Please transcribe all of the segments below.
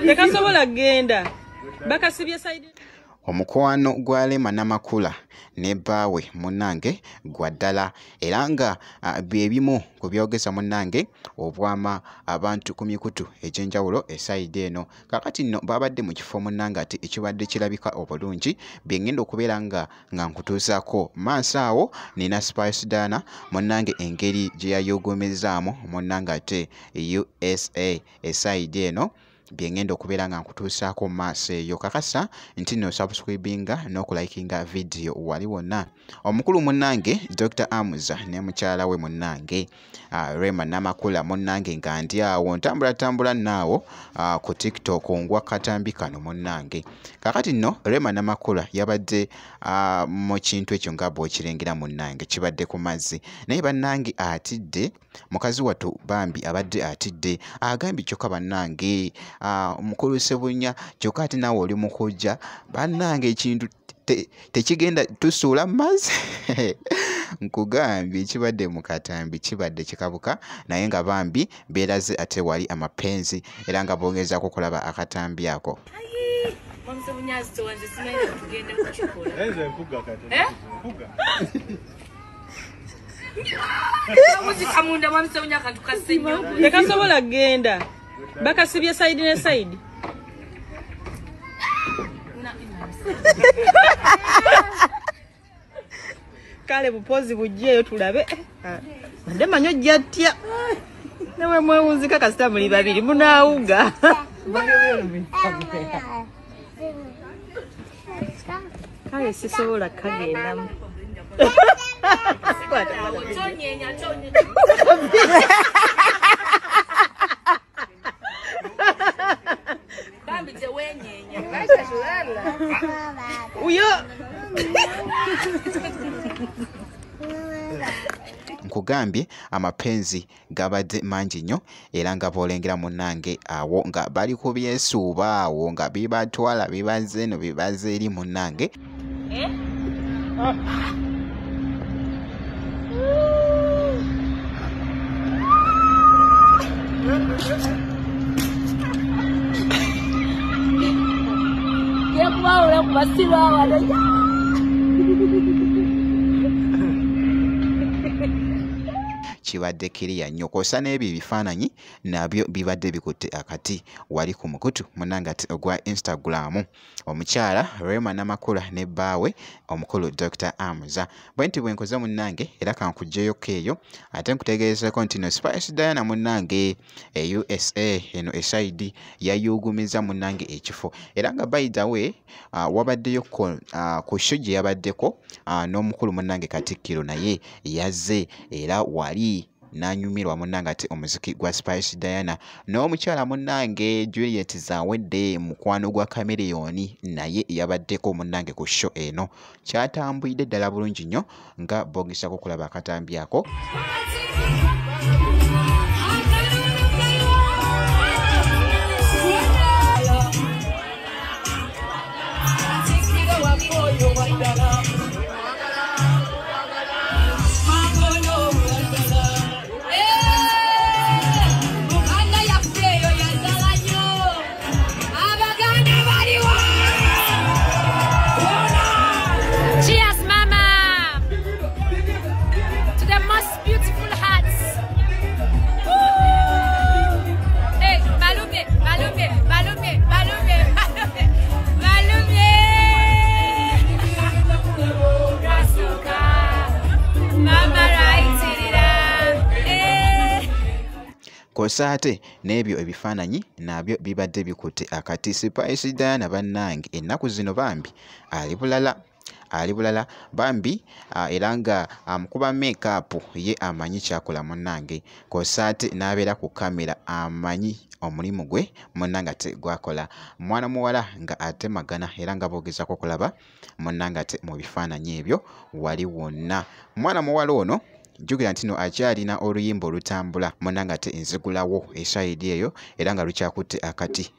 Tekasobola genda. Bakasibye side. Omukwano gwa Rema Namakula ne bbaawe munnange gwa ddala era nga bye bimu ku byogeza munnange obwama abantu ku mikutu egy'enjawulo esayidi eno. Kakati nno babadde mu kifo munnange ati ekibadde kirabika obulungi bye ngenda okubeera nga nkutuusaako maaso awo nina Spice Dana munnange engeri gye yayogomezaamu munnange ate USA esayidi eno bye ngenda okubeera nga nkutuusaako maaso eyo. Kakasa nti no subscribinga n'okulayikinga video wali wonna. Omukulu munnange Dr. Amuza ne mukyala we munnange Rema Namakula munnange nga ndi awo ntambula naawo ku TikTok ngwa katambi kano munnange. Kakati nno Rema Namakula yabadde mu kintu ekyo nga bw'okirengera munnange kibadde ku mazzi naye bannange atidde mukazi wattu bambi abadde atidde agambye kyokka bannange omukulu Sebunya kyokka ate naawe oli mukujja bannange ekintu tekigenda tusuula mu mazzi nkugambye kibadde mu katambi kibadde kikabuka naye nga bambi beeraze ate wali amapenzi era nga bongezaako okulaba akatambi ako. Tekasobola genda. Bakasibye side ne side. Kale bupozi bujjeyo tulabe. Ande manyo jjatya. Nawe mwewunzika kasita muli babiri munaawuga. Kale sisobola kagendamu. Uyo nkugambye amapenzi gabadde mangi nnyo era nga boolengera munnange awo nga bali ku byesuuba awo nga bibatwala bibaze eno bibaze eri munnange. Kibadde kiriya nnyo kosa n'ebyo ebifaananyi nabyo bibadde bikutte akati wali ku mukutu munnange ati ogwa Instagram omukyala Rema Namakula ne bbaawe omukulu Dr. Amuza bwe nti bwe nkoze munnange era kankuggyeyoko eyo ate nkutegeezeko nti no Spice Diana munnange USA eno esayidi yayugumiza munnange ekifo era nga by the way wabaddeyo ku show gye yabaddeko n'omukulu munnange Katikkiro naye yazze era wali nanyumirwa munnange ati omuziki gwa Spice Diana n'omukyala munnange Juliet Zawedde mukwano gwa Chameleone naye yabaddeko munnange ku show eno kyatambuyidde ddala bulungi nnyo nga bogisako kulaba akatambi ako. Kosa ate n'ebyo ebifaananyi nabyo bibadde bikutte akati. Spice Diana bannange ennaku zino bambi ali bulala bambi era nga amukuba make-up ye amanyi kyakola munnange kosa ate n'abeera ku kamera amanyi omulimu gwe munnange ate gwakola. Mwana muwala nga atemagana era nga boogezako kulaba munnange ate mu bifaananyi ebyo wali wonna. Mwana muwala ono jjukira nti no akyalina oluyimba olutambula munnange ate enzigulawo esayidi eyo era nga lukyakutte akati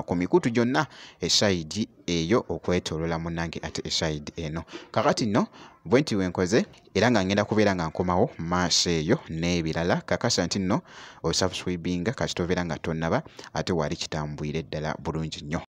ku mikutu gyonna esayidi eyo okwetoolola munnange ate esayidi eno. Kakati nno bwe nti wenkoze era nga ngenda kubeera nga nkomawo maaso eyo n'ebirala kakasa nti nno osubscribinga kasitobeera nga tonnaba ate wali kitambwire ddala bulungi nnyo.